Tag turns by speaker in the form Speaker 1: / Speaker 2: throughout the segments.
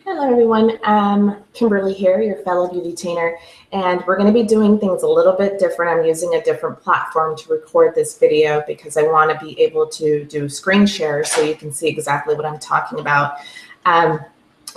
Speaker 1: Hello everyone, Kimberly here, your fellow Beautytainer, and we're going to be doing things a little bit different. I'm using a different platform to record this video because I want to be able to do screen share so you can see exactly what I'm talking about.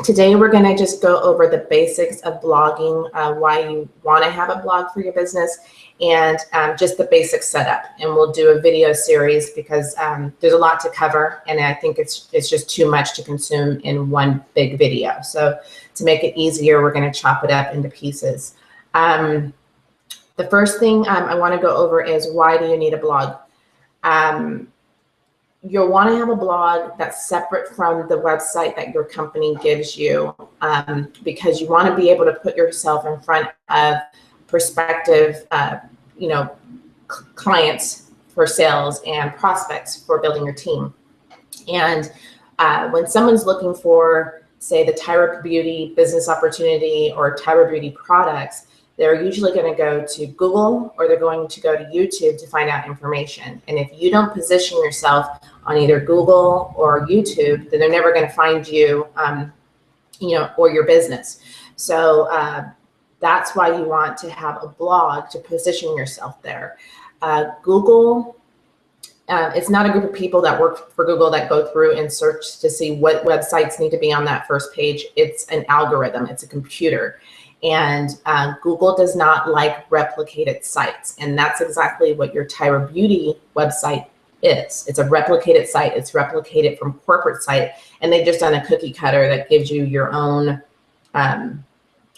Speaker 1: Today we're going to just go over the basics of blogging, why you want to have a blog for your business, and just the basic setup. And we'll do a video series because there's a lot to cover, and I think it's just too much to consume in one big video. So to make it easier, we're going to chop it up into pieces. The first thing I want to go over is, why do you need a blog? You'll want to have a blog that's separate from the website that your company gives you, because you want to be able to put yourself in front of prospective, clients for sales and prospects for building your team. And when someone's looking for, say, the Tyra Beauty business opportunity or Tyra Beauty products, they're usually going to go to Google or they're going to go to YouTube to find out information. And if you don't position yourself on either Google or YouTube, then they're never going to find you, or your business. So that's why you want to have a blog to position yourself there. Google, it's not a group of people that work for Google that go through and search to see what websites need to be on that first page. It's an algorithm, it's a computer. And Google does not like replicated sites. And that's exactly what your Tyra Beauty website is. It's a replicated site. It's replicated from corporate site. And they've just done a cookie cutter that gives you your own,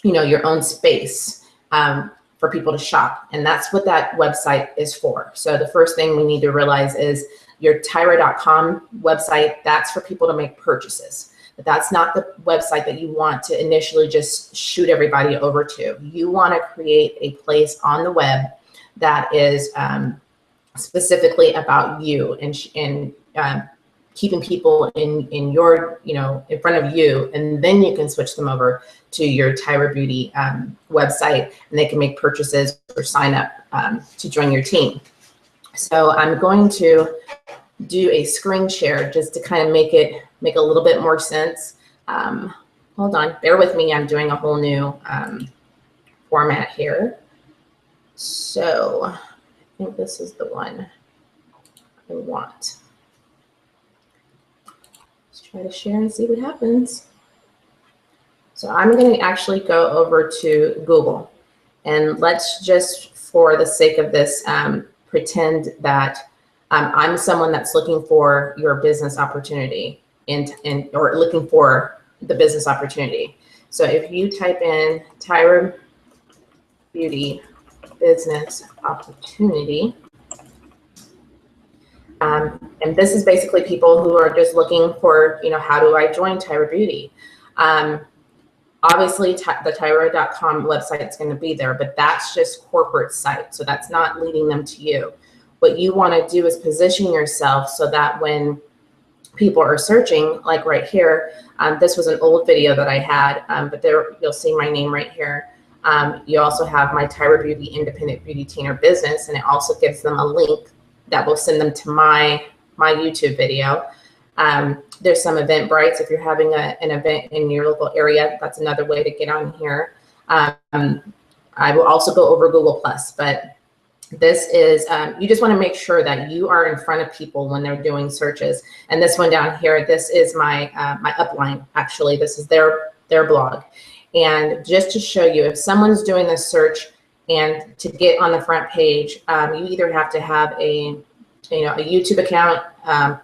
Speaker 1: your own space for people to shop. And that's what that website is for. So the first thing we need to realize is your Tyra.com website, that's for people to make purchases. But that's not the website that you want to initially just shoot everybody over to. You want to create a place on the web that is specifically about you and keeping people in your, in front of you, and then you can switch them over to your Tyra Beauty website, and they can make purchases or sign up to join your team. So I'm going to do a screen share just to kind of make a little bit more sense. Hold on, bear with me. I'm doing a whole new format here. So I think this is the one I want. Let's try to share and see what happens. So I'm going to actually go over to Google, and let's just, for the sake of this, pretend that I'm someone that's looking for your business opportunity or looking for the business opportunity. So if you type in Tyra Beauty business opportunity, and this is basically people who are just looking for, how do I join Tyra Beauty? Obviously, the Tyra.com website is going to be there, but that's just corporate site. So that's not leading them to you. What you want to do is position yourself so that when people are searching, like right here, this was an old video that I had, but there you'll see my name right here. You also have my Tyra Beauty Independent Beautytainer business, and it also gives them a link that will send them to my YouTube video. There's some Eventbrites. If you're having an event in your local area, that's another way to get on here. I will also go over Google+, but this is, you just want to make sure that you are in front of people when they're doing searches. And this one down here, this is my my upline. Actually, this is their blog. And just to show you, if someone's doing this search and to get on the front page, you either have to have a YouTube account,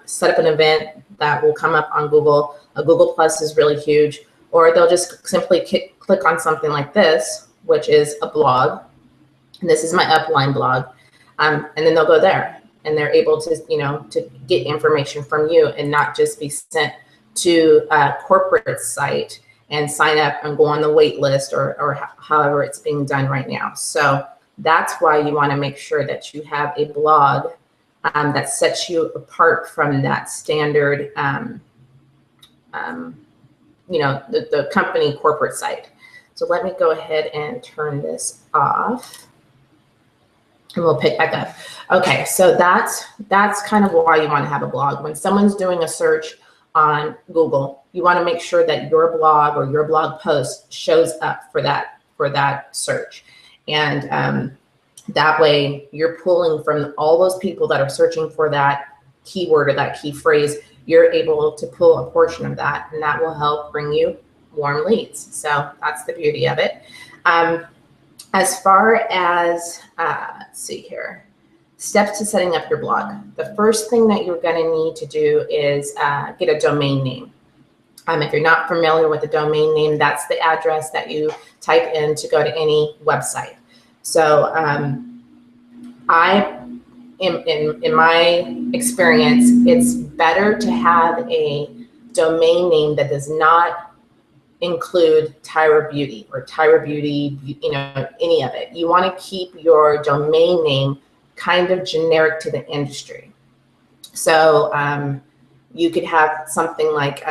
Speaker 1: set up an event that will come up on Google. A Google+ is really huge, or they'll just simply click on something like this, which is a blog. And this is my upline blog, and then they'll go there, and they're able to, to get information from you and not just be sent to a corporate site and sign up and go on the wait list or however it's being done right now. So that's why you want to make sure that you have a blog that sets you apart from that standard, the company corporate site. So let me go ahead and turn this off. and we'll pick back up. Okay, so that's kind of why you want to have a blog. When someone's doing a search on Google, you want to make sure that your blog or your blog post shows up for that search. And that way you're pulling from all those people that are searching for that keyword or that key phrase. You're able to pull a portion of that, and that will help bring you warm leads. So that's the beauty of it. As far as, let's see here, steps to setting up your blog. The first thing that you're going to need to do is get a domain name. If you're not familiar with the domain name, that's the address that you type in to go to any website. So in my experience, it's better to have a domain name that does not include Tyra Beauty or Tyra Beauty, any of it. You want to keep your domain name kind of generic to the industry. So you could have something like,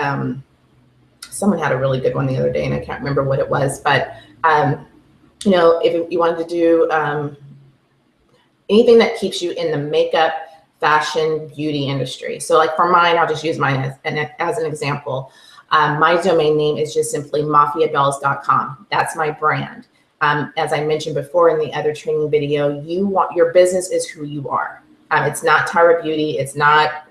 Speaker 1: someone had a really good one the other day and I can't remember what it was, but if you wanted to do anything that keeps you in the makeup, fashion, beauty industry. So like for mine, I'll just use mine as an example. My domain name is just simply mafiadolls.com. That's my brand. As I mentioned before in the other training video, your business is who you are. It's not Tyra Beauty. It's not,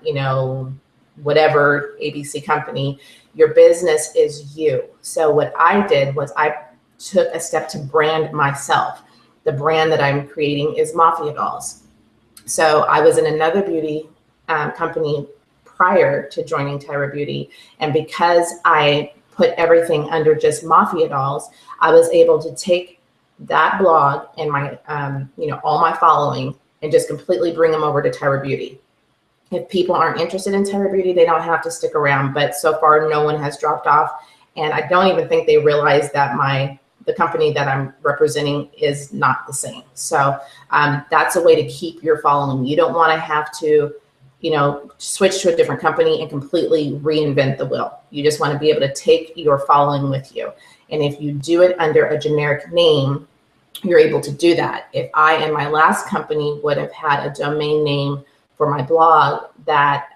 Speaker 1: whatever ABC company. Your business is you. So what I did was I took a step to brand myself. The brand that I'm creating is Mafia Dolls. So I was in another beauty company prior to joining Tyra Beauty. And because I put everything under just Mafia Dolls, I was able to take that blog and my, all my following and just completely bring them over to Tyra Beauty. If people aren't interested in Tyra Beauty, they don't have to stick around. But so far, no one has dropped off. And I don't even think they realize that the company that I'm representing is not the same. So that's a way to keep your following. You don't want to have to, switch to a different company and completely reinvent the wheel. You just want to be able to take your following with you. And if you do it under a generic name, you're able to do that. If I, in my last company, would have had a domain name for my blog that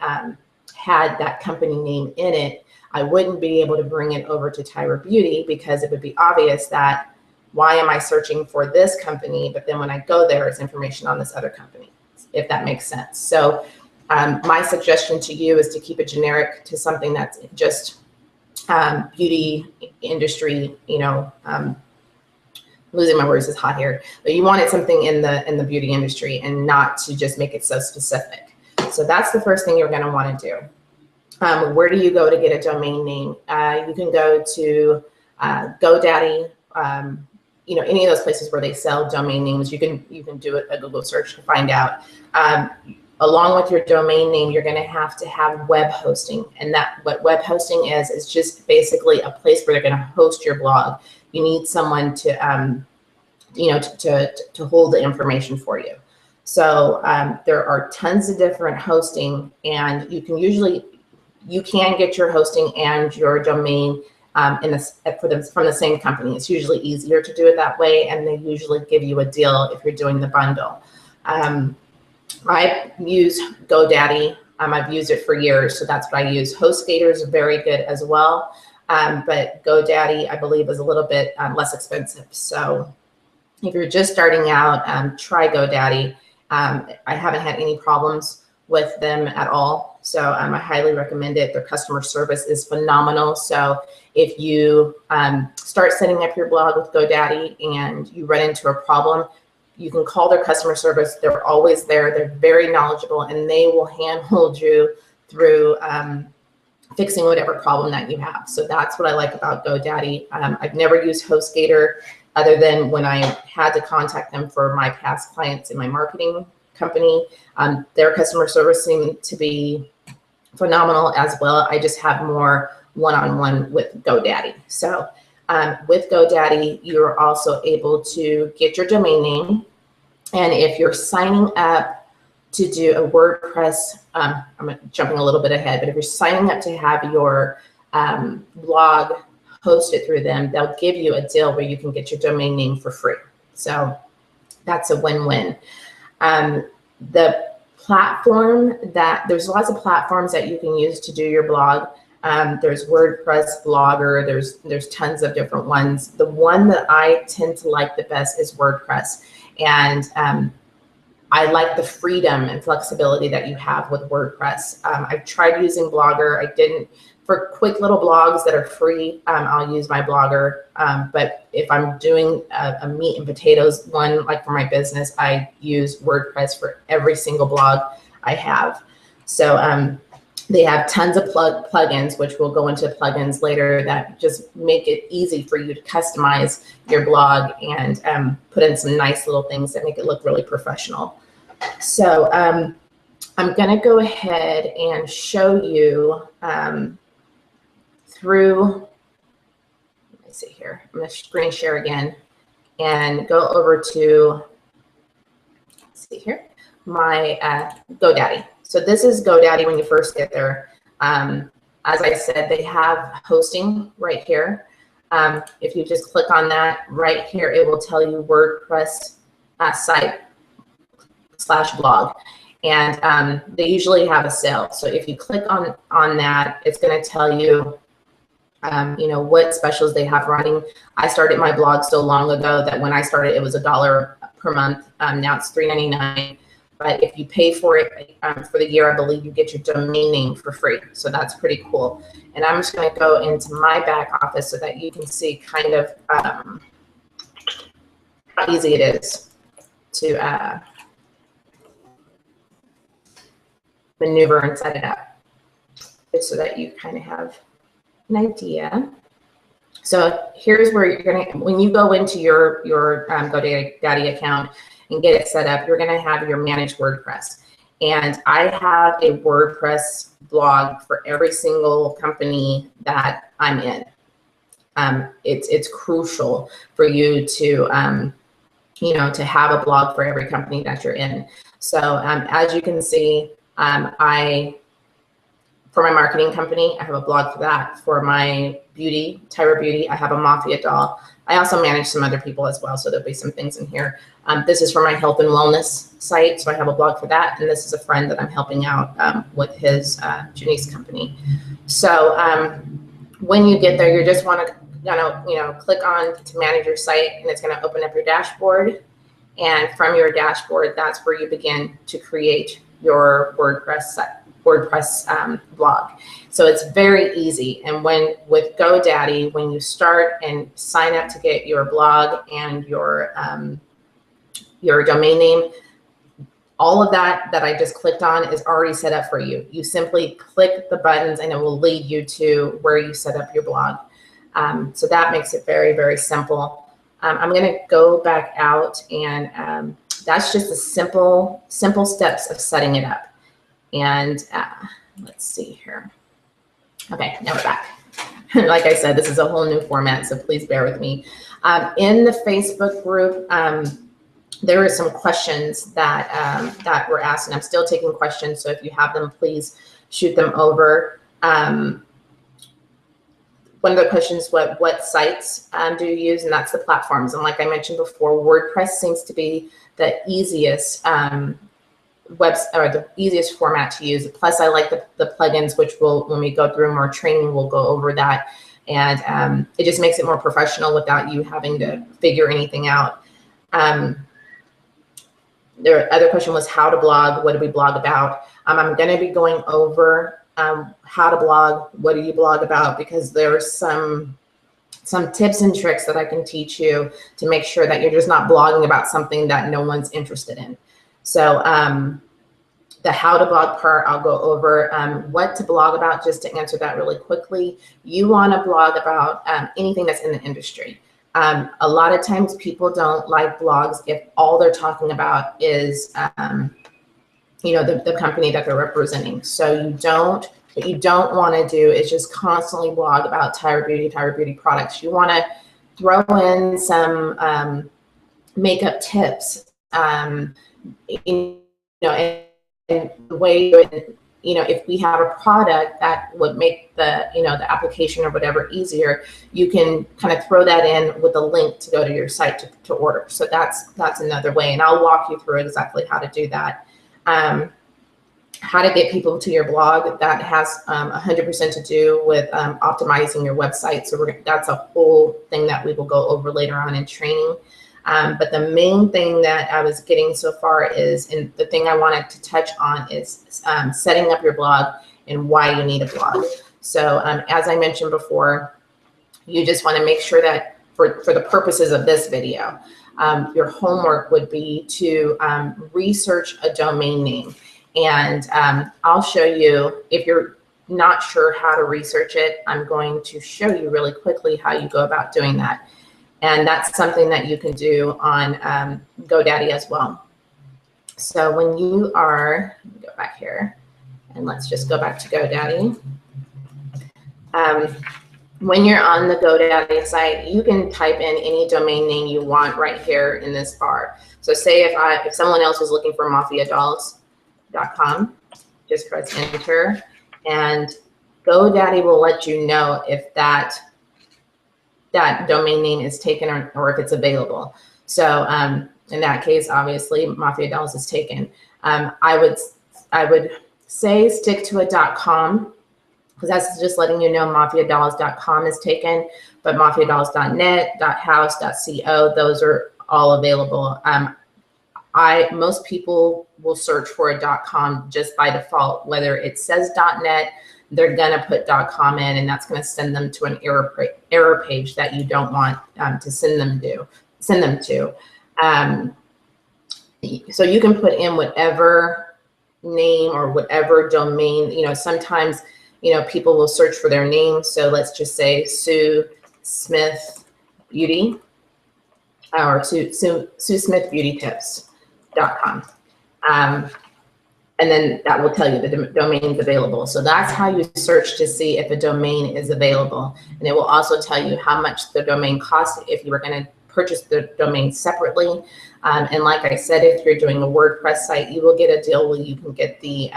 Speaker 1: had that company name in it, I wouldn't be able to bring it over to Tyra Beauty because it would be obvious that why am I searching for this company, but then when I go there, it's information on this other company, if that makes sense. So my suggestion to you is to keep it generic to something that's just beauty industry, losing my words is hot here, but you wanted something in the beauty industry and not to just make it so specific. So that's the first thing you're going to want to do. Where do you go to get a domain name? You can go to GoDaddy, any of those places where they sell domain names. You can do a Google search to find out. Along with your domain name, you're going to have web hosting, and what web hosting is just basically a place where they're going to host your blog. You need someone to to hold the information for you. So there are tons of different hosting, and you can get your hosting and your domain from the same company. It's usually easier to do it that way, and they usually give you a deal if you're doing the bundle. I use GoDaddy. I've used it for years, so that's what I use. HostGator is very good as well, but GoDaddy, I believe, is a little bit less expensive. So if you're just starting out, try GoDaddy. I haven't had any problems with them at all, so I highly recommend it. Their customer service is phenomenal. So if you start setting up your blog with GoDaddy and you run into a problem, you can call their customer service. They're always there. They're very knowledgeable, and they will handhold you through fixing whatever problem that you have. So that's what I like about GoDaddy. I've never used HostGator other than when I had to contact them for my past clients in my marketing company. Their customer service seemed to be phenomenal as well. I just have more one-on-one with GoDaddy. So with GoDaddy, you're also able to get your domain name. And if you're signing up to do a WordPress, I'm jumping a little bit ahead, but if you're signing up to have your blog hosted through them, they'll give you a deal where you can get your domain name for free. So that's a win-win. The platform there's lots of platforms that you can use to do your blog. There's WordPress, Blogger, there's tons of different ones. The one that I tend to like the best is WordPress. And I like the freedom and flexibility that you have with WordPress. I've tried using Blogger. I didn't. For quick little blogs that are free, I'll use my Blogger. But if I'm doing a meat and potatoes one, like for my business, I use WordPress for every single blog I have. So they have tons of plugins, which we'll go into plugins later, that just make it easy for you to customize your blog and put in some nice little things that make it look really professional. So I'm going to go ahead and show you through, let me see here, I'm going to screen share again and go over to, let's see here, my GoDaddy. So this is GoDaddy when you first get there. As I said, they have hosting right here. If you just click on that right here, it will tell you WordPress site /blog. And they usually have a sale. So if you click on that, it's going to tell you, you know, what specials they have running. I started my blog so long ago that when I started, it was $1 per month. Now it's $3.99. But if you pay for it for the year, I believe you get your domain name for free. So that's pretty cool. And I'm just going to go into my back office so that you can see kind of how easy it is to maneuver and set it up, just so that you kind of have an idea. So here's where you're going to, when you go into your GoDaddy account and get it set up, you're going to have your managed WordPress. And I have a WordPress blog for every single company that I'm in. It's crucial for you to, you know, to have a blog for every company that you're in. So as you can see, for my marketing company, I have a blog for that. For my beauty, Tyra Beauty, I have a Mafia doll. I also manage some other people as well, so there'll be some things in here. This is for my health and wellness site, so I have a blog for that. And this is a friend that I'm helping out with his Janice company. So when you get there, you just want to, you know, click on to manage your site, and it's going to open up your dashboard. And from your dashboard, that's where you begin to create your WordPress blog. So it's very easy. And with GoDaddy, when you start and sign up to get your blog and your domain name, all of that I just clicked on is already set up for you. You simply click the buttons and it will lead you to where you set up your blog. So that makes it very, very simple. I'm going to go back out, and that's just the simple steps of setting it up. And let's see here. Okay, now we're back. Like I said, this is a whole new format, so please bear with me. In the Facebook group, there were some questions that were asked, and I'm still taking questions. So if you have them, please shoot them over. One of the questions, what sites do you use? And that's the platforms. And like I mentioned before, WordPress seems to be the easiest the easiest format to use. Plus, I like the plugins, which when we go through more training, we'll go over that. And it just makes it more professional without you having to figure anything out. The other question was how to blog. What do we blog about? I'm going to be going over how to blog. What do you blog about? Because there's some tips and tricks that I can teach you to make sure that you're just not blogging about something that no one's interested in. So the how to blog part, I'll go over what to blog about. Just to answer that really quickly, you want to blog about anything that's in the industry. A lot of times people don't like blogs if all they're talking about is, you know, the company that they're representing. So what you don't want to do is just constantly blog about Tyra Beauty products. You want to throw in some makeup tips, you know, and the way if we have a product that would make the, the application or whatever easier, you can kind of throw that in with a link to go to your site to order. So that's another way. And I'll walk you through exactly how to do that. How to get people to your blog, that has 100% to do with optimizing your website. So that's a whole thing that we will go over later on in training. But the main thing that I was getting so far is, and the thing I wanted to touch on is setting up your blog and why you need a blog. So as I mentioned before, you just want to make sure that for the purposes of this video, your homework would be to research a domain name. And I'll show you, if you're not sure how to research it, I'm going to show you really quickly how you go about doing that. And that's something that you can do on GoDaddy as well. So when you are, let me go back here, and let's just go back to GoDaddy. When you're on the GoDaddy site, you can type in any domain name you want right here in this bar. So say if someone else was looking for mafiadolls.com, just press enter, and GoDaddy will let you know if that domain name is taken or if it's available. So in that case, obviously, Mafia Dolls is taken. I would say stick to a .com, because that's just letting you know mafiadolls.com is taken, but mafiadolls.net, .house, .co, those are all available. Most people will search for a .com just by default, whether it says .net, they're gonna put .com in, and that's gonna send them to an error page that you don't want to send them to. So you can put in whatever name or whatever domain. Sometimes people will search for their name. So let's just say Sue Smith Beauty, or Sue Smith Beauty Tips.com. And then that will tell you the domain is available. So that's how you search to see if a domain is available. And it will also tell you how much the domain costs if you were going to purchase the domain separately. And like I said, if you're doing a WordPress site, you will get a deal where you can get the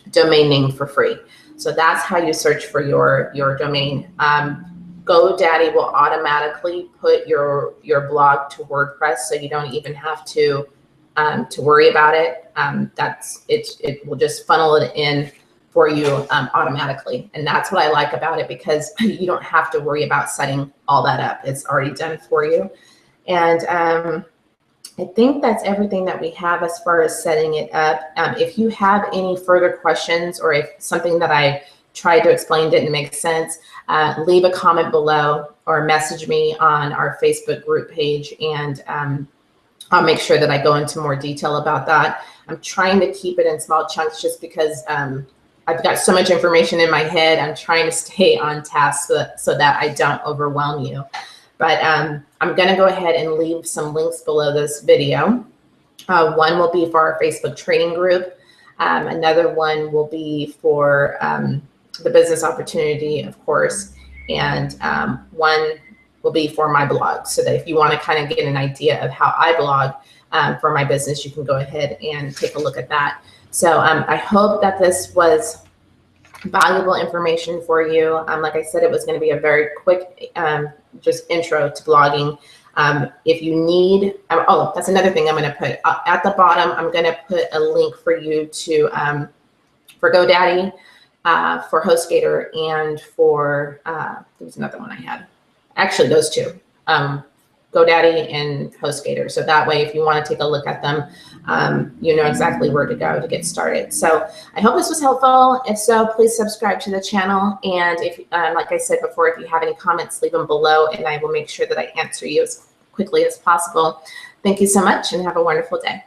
Speaker 1: domain name for free. So that's how you search for your domain. GoDaddy will automatically put your blog to WordPress, so you don't even have to worry about it. It will just funnel it in for you automatically. And that's what I like about it, because you don't have to worry about setting all that up. It's already done for you. And I think that's everything that we have as far as setting it up. If you have any further questions, or if something that I tried to explain didn't make sense, leave a comment below or message me on our Facebook group page, and I'll make sure that I go into more detail about that. I'm trying to keep it in small chunks just because I've got so much information in my head. I'm trying to stay on task so that I don't overwhelm you. But I'm going to go ahead and leave some links below this video. One will be for our Facebook training group. Another one will be for the business opportunity, of course. And one will be for my blog, so that if you want to kind of get an idea of how I blog for my business, you can go ahead and take a look at that. So I hope that this was valuable information for you. Like I said, it was going to be a very quick just intro to blogging. If you need, oh, that's another thing I'm going to put at the bottom. I'm going to put a link for you to for GoDaddy, for HostGator, and for there was another one I had. Actually, those two, GoDaddy and HostGator. So that way, if you want to take a look at them, you know exactly where to go to get started. So I hope this was helpful. If so, please subscribe to the channel. And if, like I said before, if you have any comments, leave them below, and I will make sure that I answer you as quickly as possible. Thank you so much, and have a wonderful day.